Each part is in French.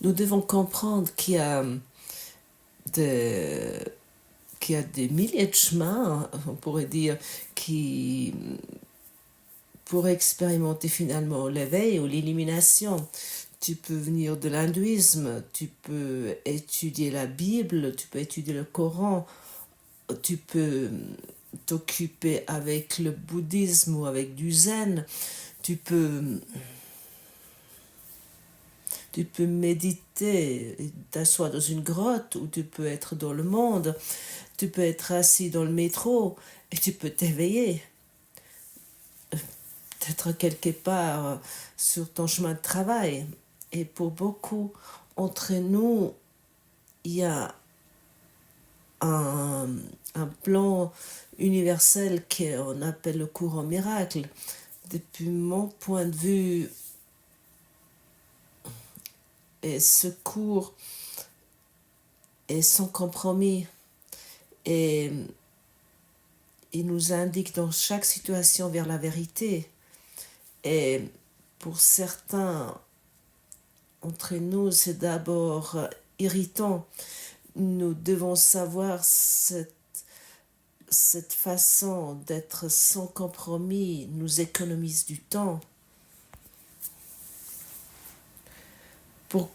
Nous devons comprendre de, qu'il y a des milliers de chemins, on pourrait dire, qui pour expérimenter finalement l'éveil ou l'illumination. Tu peux venir de l'hindouisme, tu peux étudier la Bible, tu peux étudier le Coran, tu peux t'occuper avec le bouddhisme ou avec du zen, tu peux, tu peux méditer, t'asseoir dans une grotte ou tu peux être dans le monde, tu peux être assis dans le métro et tu peux t'éveiller. D'être quelque part sur ton chemin de travail. Et pour beaucoup entre nous, il y a un, un plan universel qu'on appelle le courant miracle. Depuis mon point de vue, et ce cours est sans compromis et il nous indique dans chaque situation vers la vérité. Et pour certains entre nous, c'est d'abord irritant. Nous devons savoir cette façon d'être sans compromis nous économise du temps. Pour,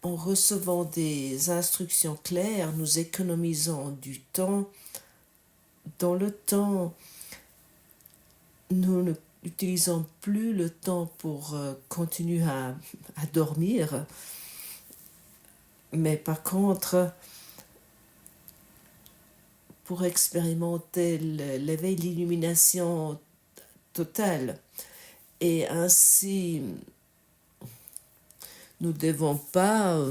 en recevant des instructions claires, nous économisons du temps. Dans le temps, nous n'utilisons plus le temps pour continuer à dormir. Mais par contre, pour expérimenter l'éveil, l'illumination totale. Et ainsi, nous ne devons pas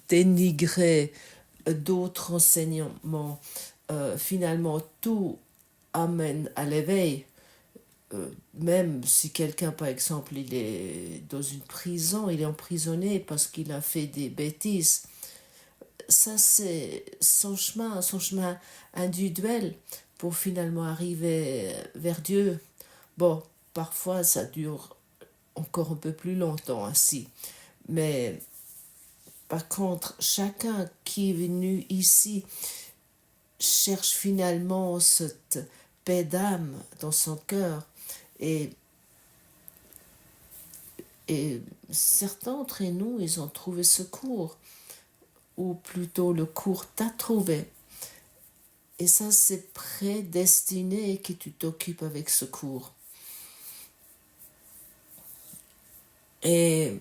dénigrer d'autres enseignements. Finalement, tout amène à l'éveil. Même si quelqu'un, par exemple, il est dans une prison, il est emprisonné parce qu'il a fait des bêtises. Ça, c'est son chemin individuel pour finalement arriver vers Dieu. Bon, parfois, ça dure encore un peu plus longtemps ainsi. Mais par contre, chacun qui est venu ici cherche finalement cette paix d'âme dans son cœur. Et certains d'entre nous, ils ont trouvé ce cours, ou plutôt le cours t'a trouvé. Et ça, c'est prédestiné que tu t'occupes avec ce cours. Et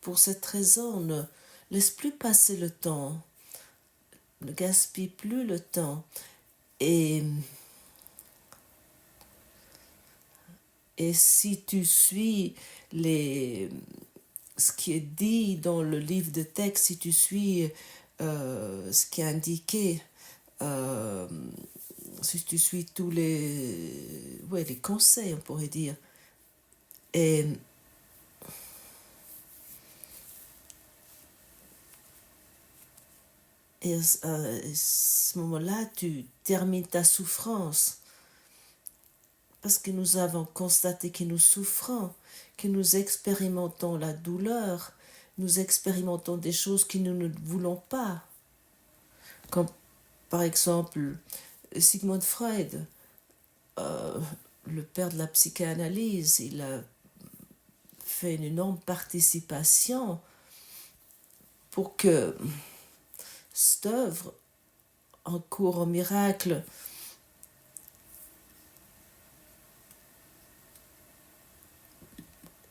pour cette raison, ne laisse plus passer le temps, ne gaspille plus le temps. Et si tu suis ce qui est dit dans le livre de texte, si tu suis ce qui est indiqué, si tu suis tous les conseils, on pourrait dire, et à ce moment-là, tu termines ta souffrance. Parce que nous avons constaté que nous souffrons, que nous expérimentons la douleur, nous expérimentons des choses que nous ne voulons pas. Comme par exemple Sigmund Freud, le père de la psychanalyse, il a fait une énorme participation pour que cette œuvre, en cours au miracle,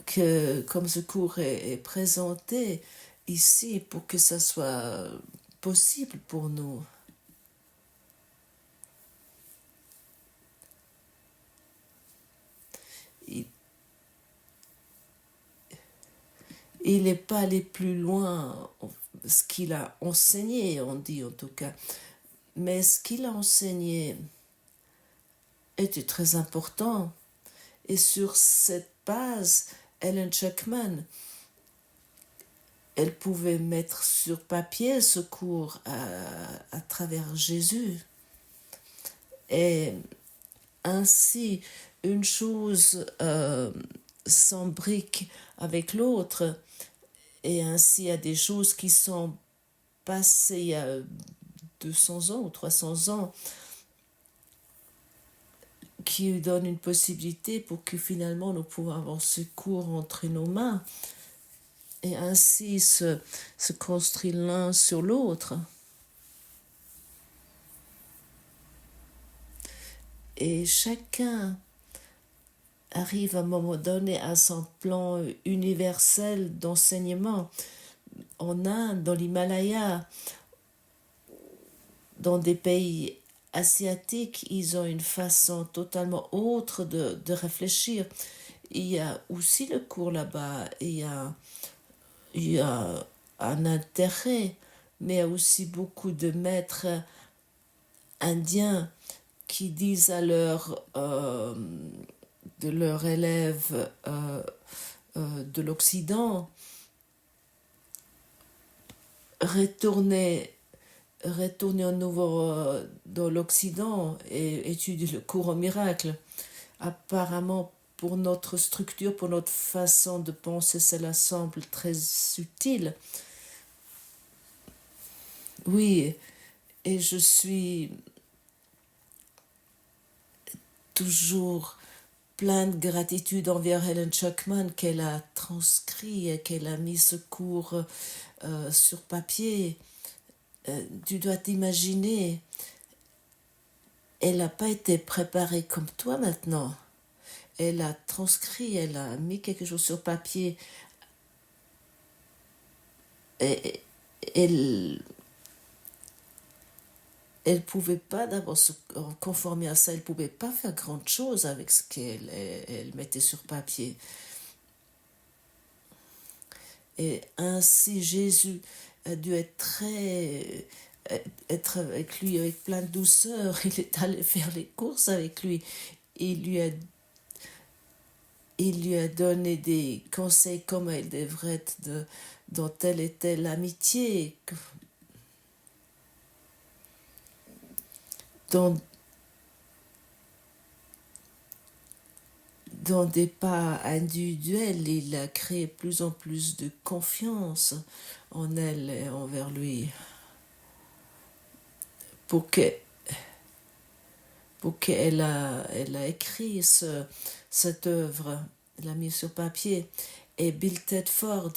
que comme ce cours est présenté ici pour que ça soit possible pour nous. Il n'est pas allé plus loin, ce qu'il a enseigné, on dit en tout cas, mais ce qu'il a enseigné était très important. Et sur cette base, Ellen Chuckman, elle pouvait mettre sur papier ce cours à travers Jésus. Et ainsi, une chose s'embrique avec l'autre, et ainsi il y a des choses qui sont passées il y a 200 ans ou 300 ans qui donnent une possibilité pour que finalement nous pouvons avoir secours entre nos mains et ainsi se construire l'un sur l'autre. Et chacun arrive à un moment donné à son plan universel d'enseignement. En Inde, dans l'Himalaya, dans des pays asiatiques, ils ont une façon totalement autre de réfléchir. Il y a aussi le cours là-bas, il y a un intérêt, mais il y a aussi beaucoup de maîtres indiens qui disent à de leurs élèves de l'Occident, retournez à nouveau dans l'Occident et étudier le cours au miracle. Apparemment, pour notre structure, pour notre façon de penser, cela semble très utile. Oui, et je suis toujours plein de gratitude envers Helen Schucman qu'elle a transcrit et qu'elle a mis ce cours sur papier. Tu dois t'imaginer, elle n'a pas été préparée comme toi maintenant. Elle a transcrit, elle a mis quelque chose sur papier. Et elle pouvait pas d'abord se conformer à ça, elle pouvait pas faire grande chose avec ce qu'elle mettait sur papier. Et ainsi Jésus a dû être avec lui avec plein de douceur. Il est allé faire les courses avec lui. Il lui a donné des conseils comment il devrait être dans telle et telle amitié, dans des pas individuels. Il a créé plus en plus de confiance en elle et envers lui pour qu'elle elle a écrit cette œuvre, elle l'a mise sur papier. Et Bill Tedford,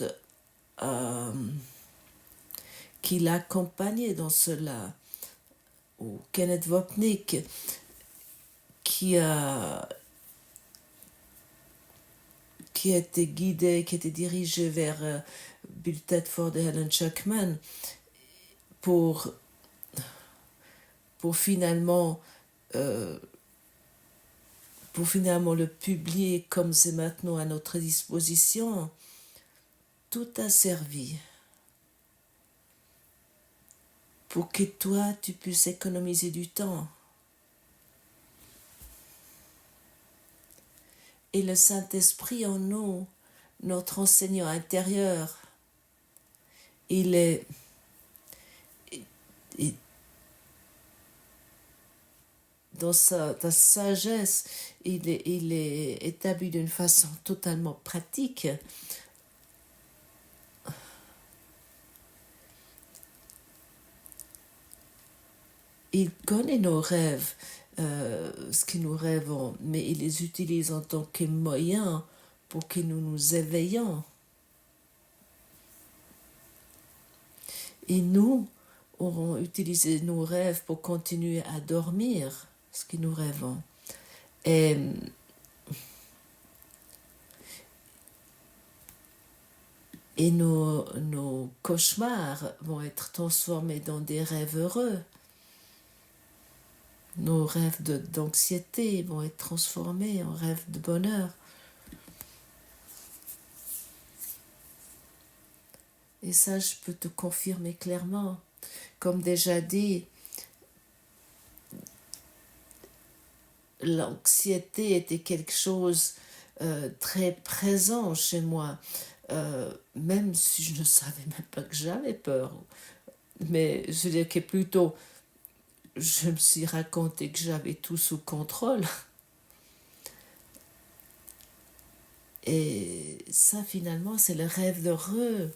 qui l'a accompagné dans cela, ou Kenneth Wapnick, qui a été guidé, qui était dirigé vers Bill Tedford et Helen Schucman pour finalement le publier comme c'est maintenant à notre disposition. Tout a servi pour que toi tu puisses économiser du temps. Et le Saint-Esprit en nous, notre enseignant intérieur, il est dans ta sagesse, il est établi d'une façon totalement pratique. Il connaît nos rêves, ce que nous rêvons, mais il les utilise en tant que moyen pour que nous nous éveillions. Et nous aurons utilisé nos rêves pour continuer à dormir ce que nous rêvons. Et nos cauchemars vont être transformés dans des rêves heureux. Nos rêves d'anxiété vont être transformés en rêves de bonheur. Et ça, je peux te confirmer clairement. Comme déjà dit, l'anxiété était quelque chose très présent chez moi, même si je ne savais même pas que j'avais peur. Mais je veux dire que plutôt, je me suis raconté que j'avais tout sous contrôle. Et ça, finalement, c'est le rêve heureux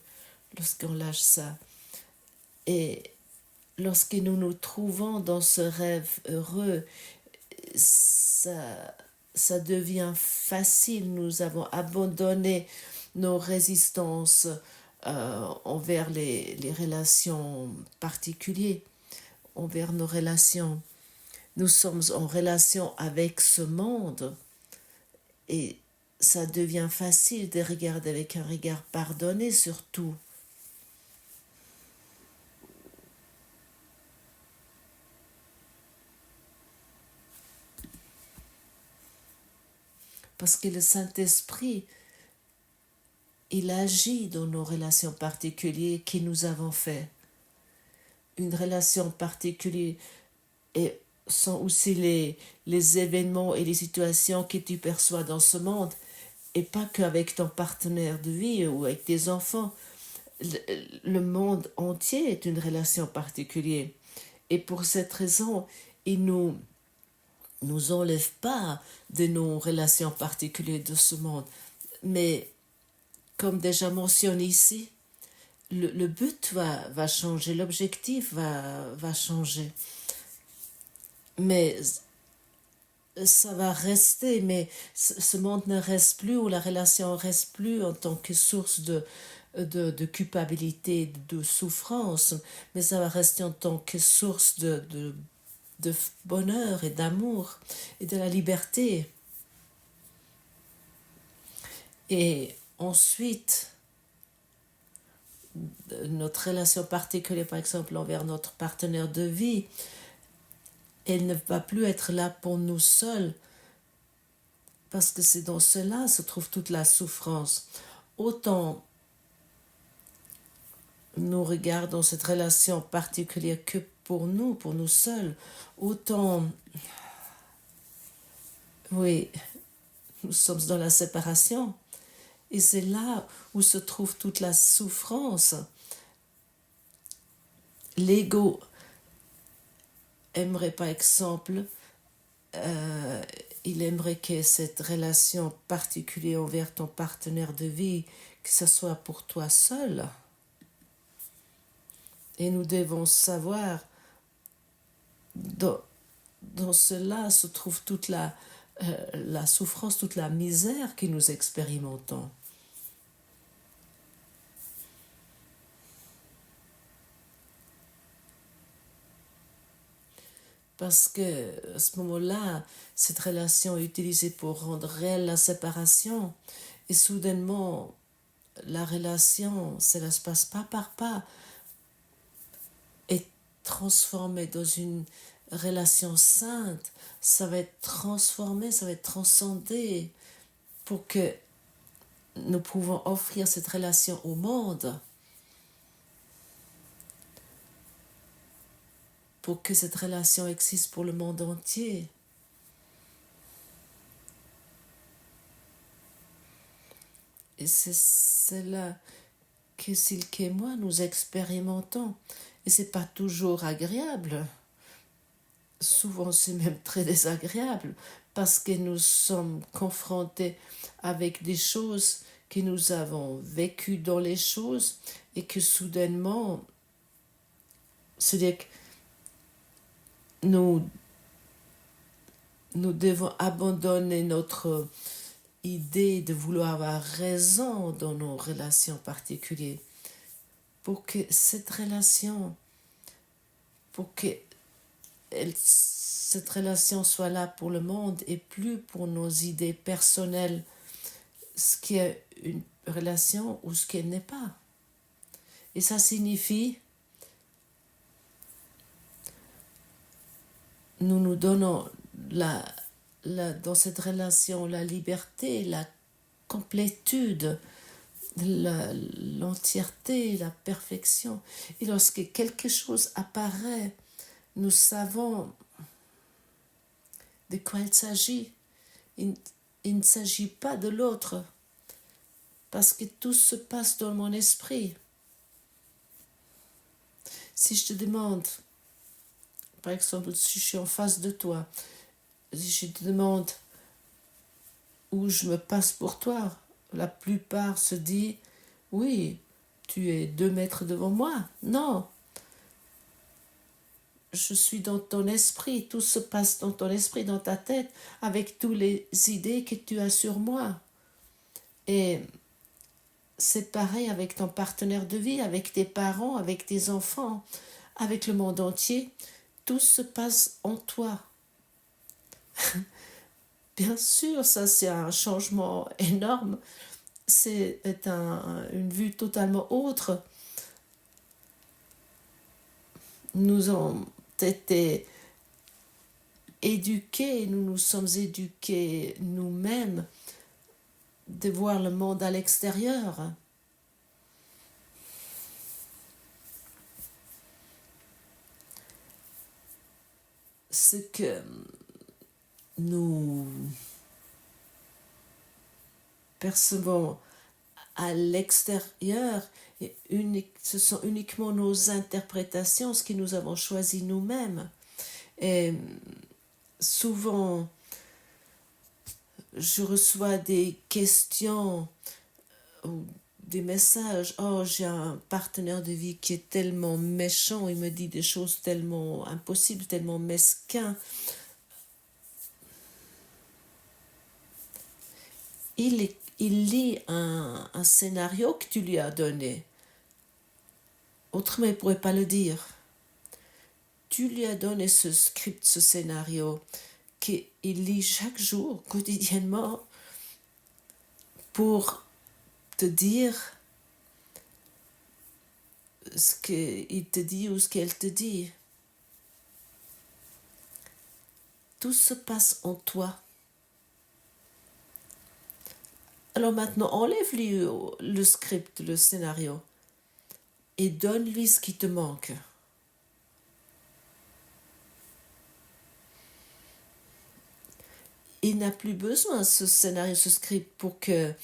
lorsqu'on lâche ça. Et lorsque nous nous trouvons dans ce rêve heureux, ça devient facile. Nous avons abandonné nos résistances envers les relations particulières, envers nos relations. Nous sommes en relation avec ce monde et ça devient facile de regarder avec un regard pardonné sur tout. Parce que le Saint-Esprit, il agit dans nos relations particulières que nous avons faites. Une relation particulière et sont aussi les événements et les situations que tu perçois dans ce monde et pas qu'avec ton partenaire de vie ou avec tes enfants. Le monde entier est une relation particulière. Et pour cette raison, il nous enlève pas de nos relations particulières de ce monde. Mais comme déjà mentionné ici, le but va changer, l'objectif va changer. Mais ça va rester, mais ce monde ne reste plus, ou la relation ne reste plus en tant que source de culpabilité, de souffrance, mais ça va rester en tant que source de bonheur et d'amour et de la liberté. Et ensuite, notre relation particulière, par exemple, envers notre partenaire de vie, elle ne va plus être là pour nous seuls, parce que c'est dans cela se trouve toute la souffrance. Autant nous regardons cette relation particulière que pour nous seuls, autant, oui, nous sommes dans la séparation. Et c'est là où se trouve toute la souffrance. L'ego aimerait, par exemple, il aimerait que cette relation particulière envers ton partenaire de vie, que ce soit pour toi seul. Et nous devons savoir, dans cela se trouve toute la souffrance, toute la misère que nous expérimentons. Parce que à ce moment-là, cette relation est utilisée pour rendre réelle la séparation. Et soudainement, la relation, cela se passe pas par pas, est transformée dans une relation sainte. Ça va être transformé, ça va être transcendé pour que nous pouvons offrir cette relation au monde. Pour que cette relation existe pour le monde entier. Et c'est cela que Silke et moi nous expérimentons. Et c'est pas toujours agréable. Souvent c'est même très désagréable parce que nous sommes confrontés avec des choses que nous avons vécues dans les choses et que soudainement, c'est-à-dire que nous devons abandonner notre idée de vouloir avoir raison dans nos relations particulières pour que cette relation, cette relation soit là pour le monde et plus pour nos idées personnelles, ce qui est une relation ou ce qu'elle n'est pas. Et ça signifie nous donnons dans cette relation la liberté, la complétude, l'entièreté, la perfection. Et lorsque quelque chose apparaît, nous savons de quoi il s'agit. Il ne s'agit pas de l'autre, parce que tout se passe dans mon esprit. Si je te demande, par exemple, si je suis en face de toi, si je te demande où je me passe pour toi, la plupart se disent, oui, tu es 2 mètres devant moi. Non, je suis dans ton esprit, tout se passe dans ton esprit, dans ta tête, avec toutes les idées que tu as sur moi. Et c'est pareil avec ton partenaire de vie, avec tes parents, avec tes enfants, avec le monde entier. Tout se passe en toi. Bien sûr, ça c'est un changement énorme. C'est une vue totalement autre. Nous avons été éduqués, nous nous sommes éduqués nous-mêmes de voir le monde à l'extérieur. Ce que nous percevons à l'extérieur, ce sont uniquement nos interprétations, ce que nous avons choisi nous-mêmes. Et souvent, je reçois des questions ou des messages. Oh, j'ai un partenaire de vie qui est tellement méchant, il me dit des choses tellement impossibles, tellement mesquins. Il lit un scénario que tu lui as donné. Autrement, il ne pourrait pas le dire. Tu lui as donné ce script, ce scénario, qu'il lit chaque jour, quotidiennement, pour te dire ce qu'il te dit ou ce qu'elle te dit. Tout se passe en toi. Alors maintenant, enlève-lui le script, le scénario, et donne-lui ce qui te manque. Il n'a plus besoin de ce scénario, ce script pour que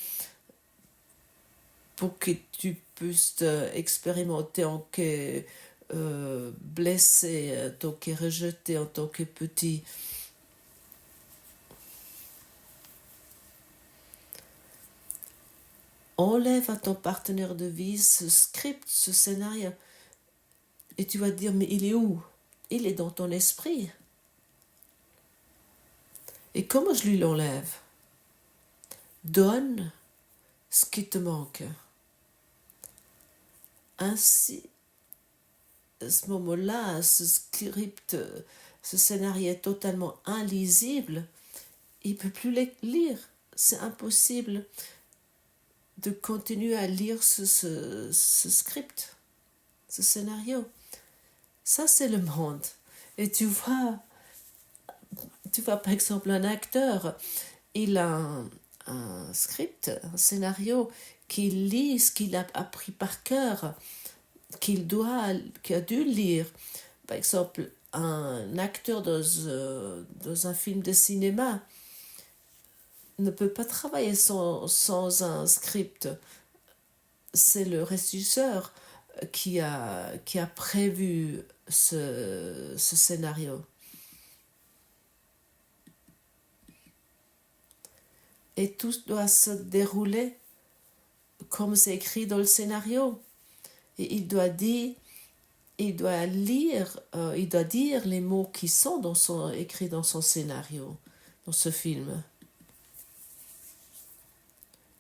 tu puisses expérimenter en tant que blessé, en tant que rejeté, en tant que petit. Enlève à ton partenaire de vie ce script, ce scénario. Et tu vas te dire, mais il est où? Il est dans ton esprit. Et comment je lui l'enlève? Donne ce qui te manque. Ainsi, à ce moment-là, ce script, ce scénario est totalement illisible. Il ne peut plus le lire. C'est impossible de continuer à lire ce script, ce scénario. Ça, c'est le monde. Et tu vois par exemple un acteur, il a un script, un scénario qu'il lit, ce qu'il a appris par cœur, qu'il a dû lire. Par exemple, un acteur dans un film de cinéma ne peut pas travailler sans un script. C'est le régisseur qui a prévu ce scénario. Et tout doit se dérouler comme c'est écrit dans le scénario. Et il doit dire les mots qui sont écrits dans son scénario, dans ce film.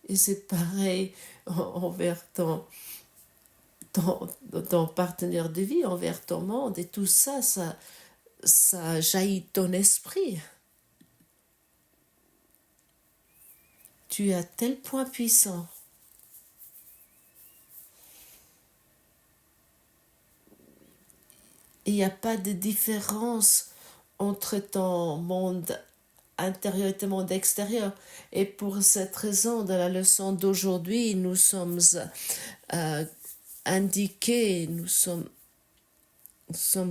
Et c'est pareil envers ton partenaire de vie, envers ton monde. Et tout ça, ça jaillit de ton esprit. Tu es à tel point puissant. Il n'y a pas de différence entre ton monde intérieur et ton monde extérieur. Et pour cette raison, dans la leçon d'aujourd'hui, nous sommes indiqués, nous sommes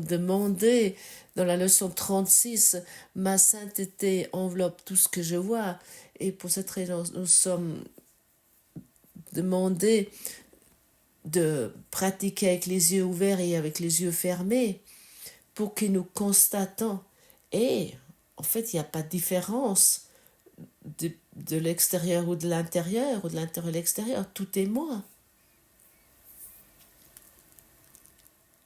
demandés dans la leçon 36, ma sainteté enveloppe tout ce que je vois. Et pour cette raison, nous sommes demandés de pratiquer avec les yeux ouverts et avec les yeux fermés pour que nous constatons. Et en fait, il n'y a pas de différence de l'extérieur ou de l'intérieur, ou de l'intérieur et l'extérieur, tout est moi.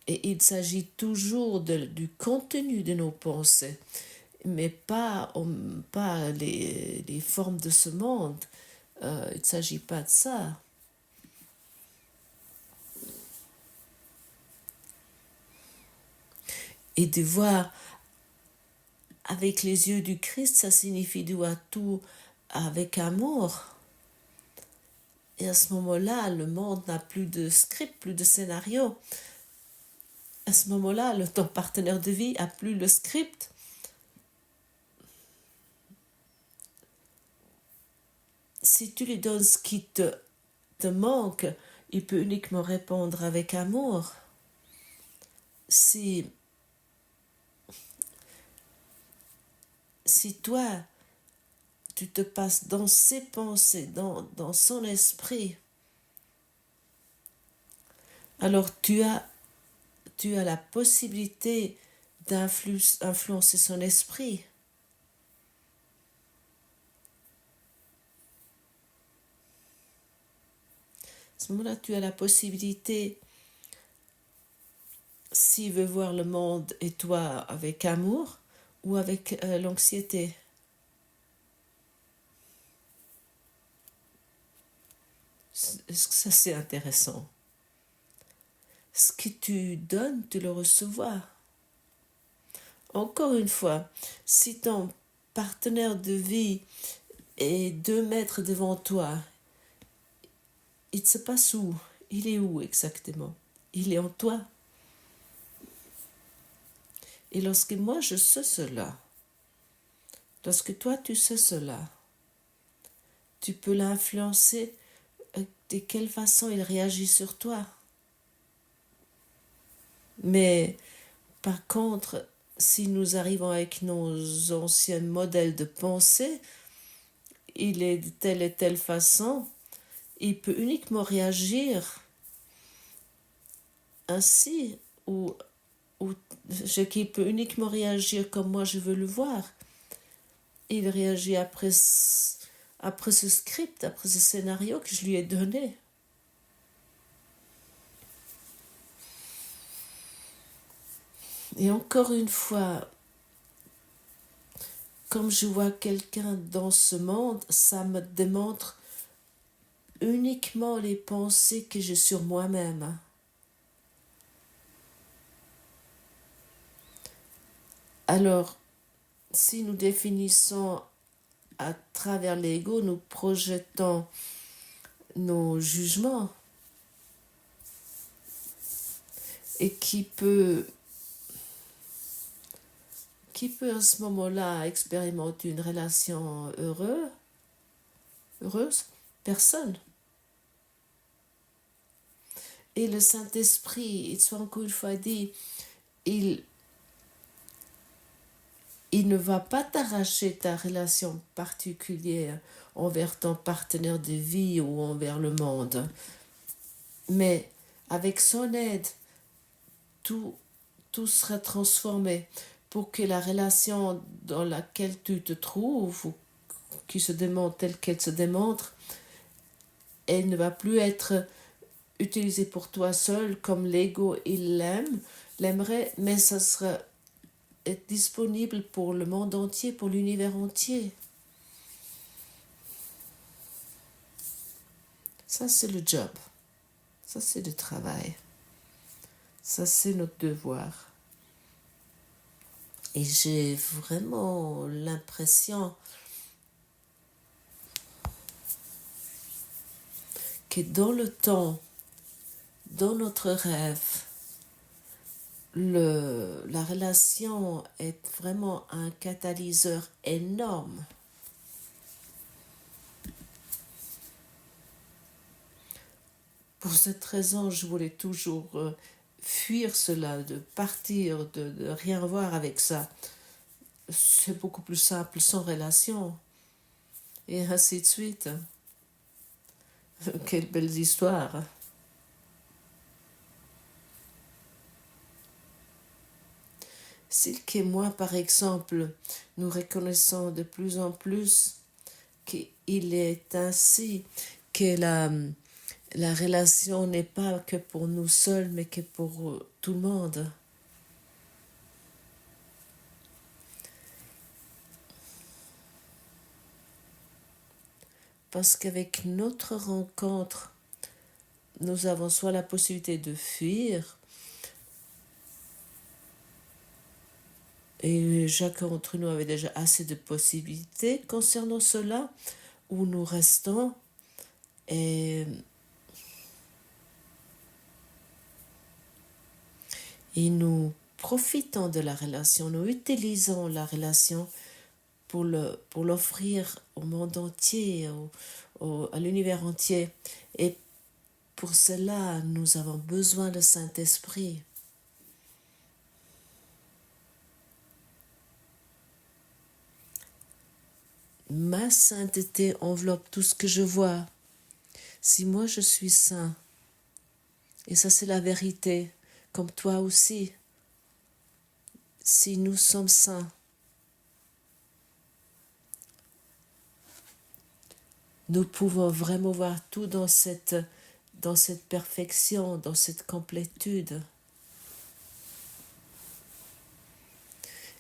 Et il s'agit toujours du contenu de nos pensées, mais pas les formes de ce monde. Il ne s'agit pas de ça. Et de voir avec les yeux du Christ, ça signifie de voir tout avec amour. Et à ce moment-là, le monde n'a plus de script, plus de scénario. À ce moment-là, ton partenaire de vie n'a plus le script. Si tu lui donnes ce qui te manque, il peut uniquement répondre avec amour. Si toi, tu te passes dans ses pensées, dans son esprit, alors tu as la possibilité d'influencer son esprit. À ce moment-là, tu as la possibilité, s'il veut voir le monde et toi avec amour ou avec l'anxiété. Ça, c'est intéressant. Ce que tu donnes, tu le recevras. Encore une fois, si ton partenaire de vie est 2 mètres devant toi, il se passe où? Il est où exactement? Il est en toi. Et lorsque moi je sais cela, lorsque toi tu sais cela, tu peux l'influencer de quelle façon il réagit sur toi. Mais par contre, si nous arrivons avec nos anciens modèles de pensée, il est de telle et telle façon, il peut uniquement réagir ainsi ou qu'il peut uniquement réagir comme moi je veux le voir. Il réagit après ce script, après ce scénario que je lui ai donné. Et encore une fois, comme je vois quelqu'un dans ce monde, ça me démontre uniquement les pensées que j'ai sur moi-même. Alors, si nous définissons à travers l'ego, nous projetons nos jugements et qui peut à ce moment-là expérimenter une relation heureuse? Personne. Et le Saint-Esprit, il soit encore une fois dit, il ne va pas t'arracher ta relation particulière envers ton partenaire de vie ou envers le monde. Mais avec son aide, tout sera transformé pour que la relation dans laquelle tu te trouves ou qui se démontre telle qu'elle se démontre, elle ne va plus être utilisée pour toi seul comme l'ego il l'aimerait, mais ça sera être disponible pour le monde entier, pour l'univers entier. Ça, c'est le job. Ça, c'est le travail. Ça, c'est notre devoir. Et j'ai vraiment l'impression que dans le temps, dans notre rêve, la relation est vraiment un catalyseur énorme. Pour cette raison, je voulais toujours fuir cela, de partir, de rien voir avec ça. C'est beaucoup plus simple sans relation. Et ainsi de suite. Quelle belle histoire. Silke et moi, par exemple, nous reconnaissons de plus en plus qu'il est ainsi que la relation n'est pas que pour nous seuls, mais que pour tout le monde. Parce qu'avec notre rencontre, nous avons soit la possibilité de fuir, et chacun d'entre nous avait déjà assez de possibilités concernant cela, où nous restons et nous profitons de la relation, nous utilisons la relation pour l'offrir au monde entier, à l'univers entier. Et pour cela, nous avons besoin de Saint-Esprit. Ma sainteté enveloppe tout ce que je vois. Si moi je suis saint, et ça c'est la vérité, comme toi aussi, si nous sommes saints, nous pouvons vraiment voir tout dans cette perfection, dans cette complétude.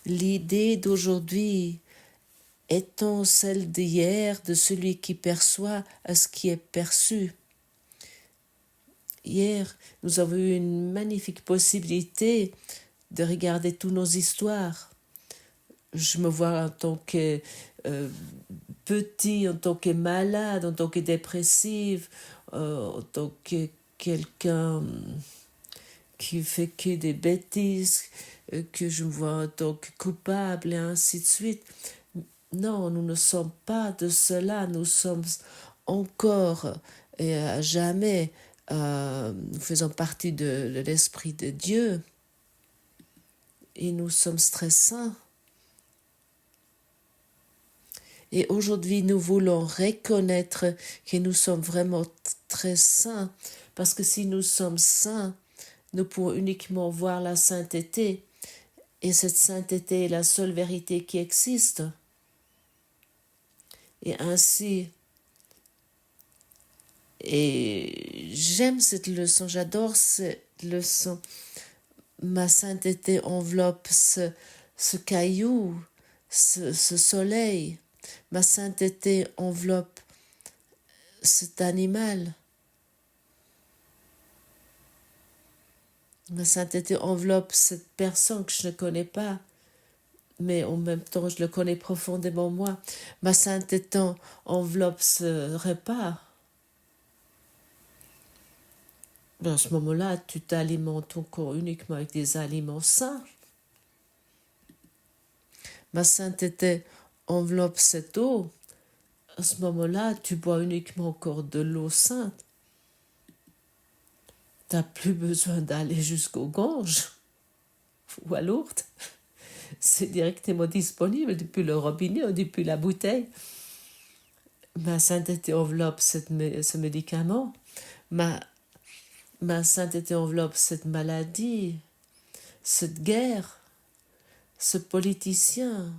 L'idée d'aujourd'hui étant celle d'hier, de celui qui perçoit à ce qui est perçu. Hier, nous avons eu une magnifique possibilité de regarder toutes nos histoires. Je me vois en tant que petit, en tant que malade, en tant que dépressive, en tant que quelqu'un qui fait que des bêtises, que je me vois en tant que coupable et ainsi de suite. Non, nous ne sommes pas de cela, nous sommes encore et à jamais, nous faisons partie de l'Esprit de Dieu et nous sommes très saints. Et aujourd'hui, nous voulons reconnaître que nous sommes vraiment très saints, parce que si nous sommes saints, nous pouvons uniquement voir la sainteté, et cette sainteté est la seule vérité qui existe. Et ainsi, et j'aime cette leçon, j'adore cette leçon. Ma sainteté enveloppe ce caillou, ce soleil. Ma sainteté enveloppe cet animal. Ma sainteté enveloppe cette personne que je ne connais pas, mais en même temps je le connais profondément moi. Ma sainteté enveloppe ce repas. À ce moment-là, tu t'alimentes encore uniquement avec des aliments sains. Ma sainteté enveloppe cette eau. À ce moment-là, tu bois uniquement encore de l'eau sainte. Tu n'as plus besoin d'aller jusqu'au Gange ou à Lourdes. C'est directement disponible depuis le robinet ou depuis la bouteille. Ma sainteté enveloppe ce médicament. Ma sainteté enveloppe cette maladie, cette guerre, ce politicien.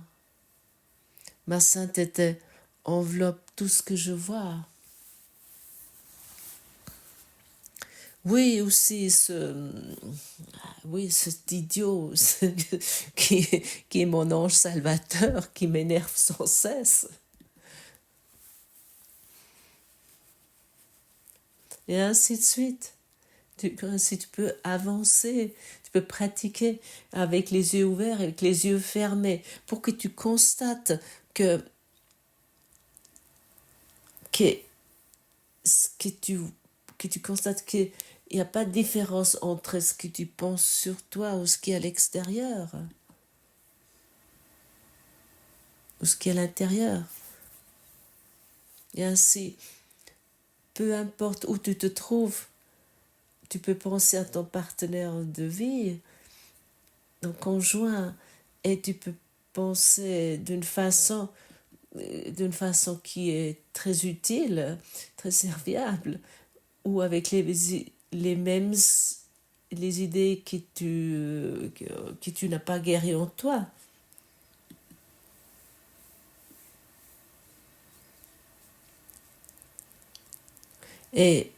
Ma sainteté enveloppe tout ce que je vois. Oui, aussi cet idiot qui est mon ange salvateur, qui m'énerve sans cesse. Et ainsi de suite. Ainsi tu peux avancer, tu peux pratiquer avec les yeux ouverts et avec les yeux fermés pour que tu constates que tu constates qu'il n'y a pas de différence entre ce que tu penses sur toi ou ce qui est à l'extérieur ou ce qui est à l'intérieur. Et ainsi, peu importe où tu te trouves, tu peux penser à ton partenaire de vie, ton conjoint, et tu peux penser d'une façon qui est très utile, très serviable, ou avec les mêmes les idées que tu n'as pas guéries en toi. Et,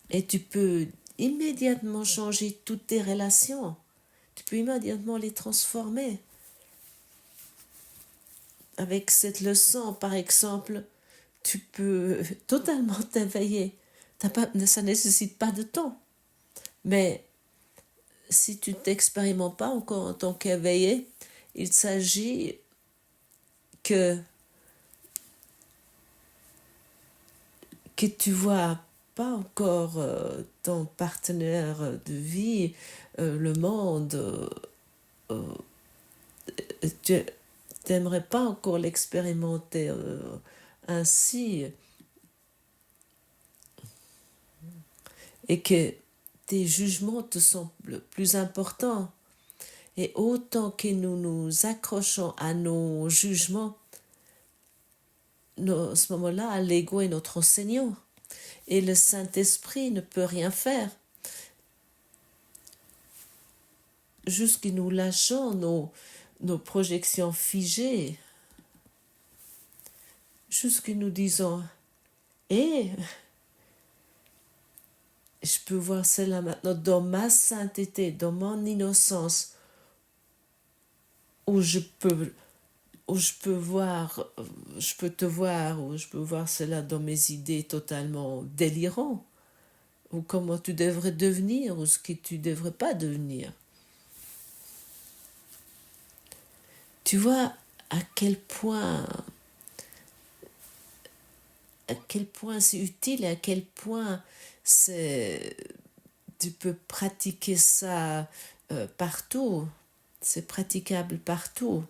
et tu peux immédiatement changer toutes tes relations. Tu peux immédiatement les transformer. Avec cette leçon, par exemple, tu peux totalement t'éveiller. Ça ne nécessite pas de temps. Mais si tu ne t'expérimentes pas encore en tant qu'éveillé, il s'agit que tu vois pas encore ton partenaire de vie, le monde, tu n'aimerais pas encore l'expérimenter ainsi, et que tes jugements te semblent plus importants. Et autant que nous nous accrochons à nos jugements, à ce moment-là, l'ego est notre enseignant. Et le Saint-Esprit ne peut rien faire. Juste que nous lâchons nos projections figées. Juste que nous disons, je peux voir cela maintenant dans ma sainteté, dans mon innocence, où je peux voir, je peux te voir, ou je peux voir cela dans mes idées totalement délirantes, ou comment tu devrais devenir, ou ce que tu ne devrais pas devenir. Tu vois à quel point c'est utile et à quel point tu peux pratiquer ça partout. C'est praticable partout.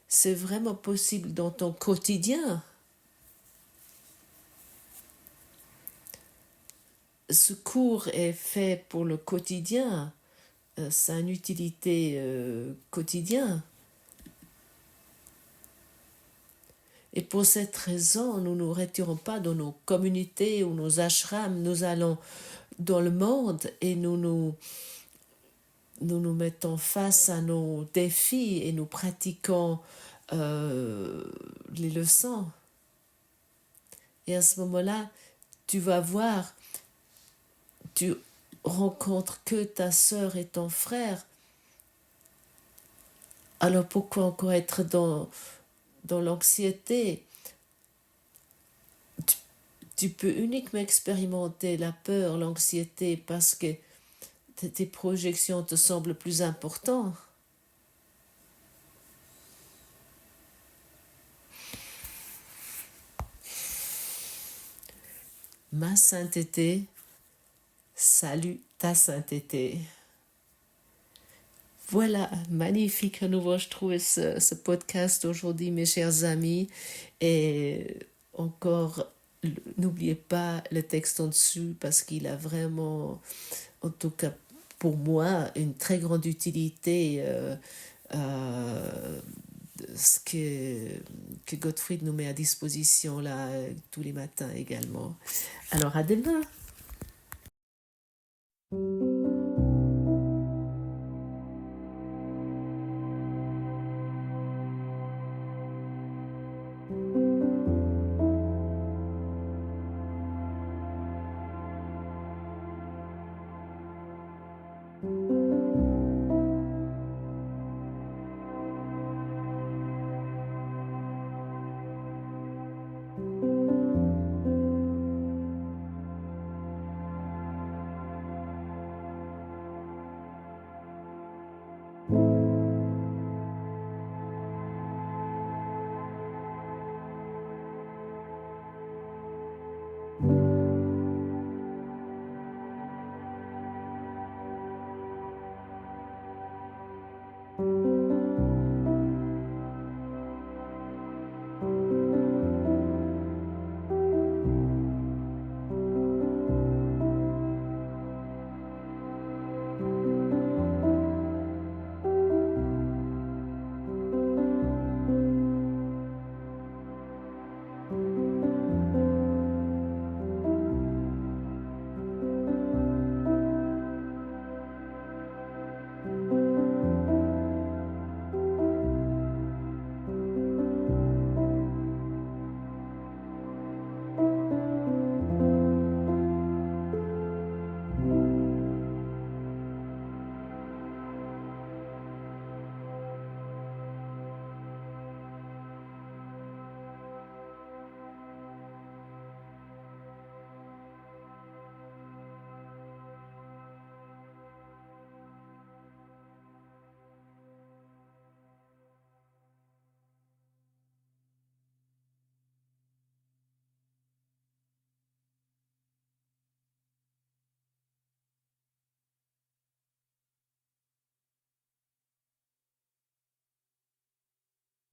C'est vraiment possible dans ton quotidien. Ce cours est fait pour le quotidien. Ça a une utilité quotidienne. Et pour cette raison, nous ne nous retirons pas dans nos communautés ou nos ashrams. Nous allons dans le monde et nous mettons face à nos défis et nous pratiquons les leçons. Et à ce moment-là, tu vas voir, tu rencontres que ta sœur et ton frère. Alors pourquoi encore être dans l'anxiété? Tu peux uniquement expérimenter la peur, l'anxiété, parce que tes projections te semblent plus importantes. Ma sainteté, salut ta sainteté. Voilà, magnifique à nouveau, je trouvais ce podcast aujourd'hui, mes chers amis. Et encore, n'oubliez pas le texte en dessous parce qu'il a vraiment, en tout cas pour moi, une très grande utilité. Ce que Gottfried nous met à disposition là tous les matins également. Alors à demain.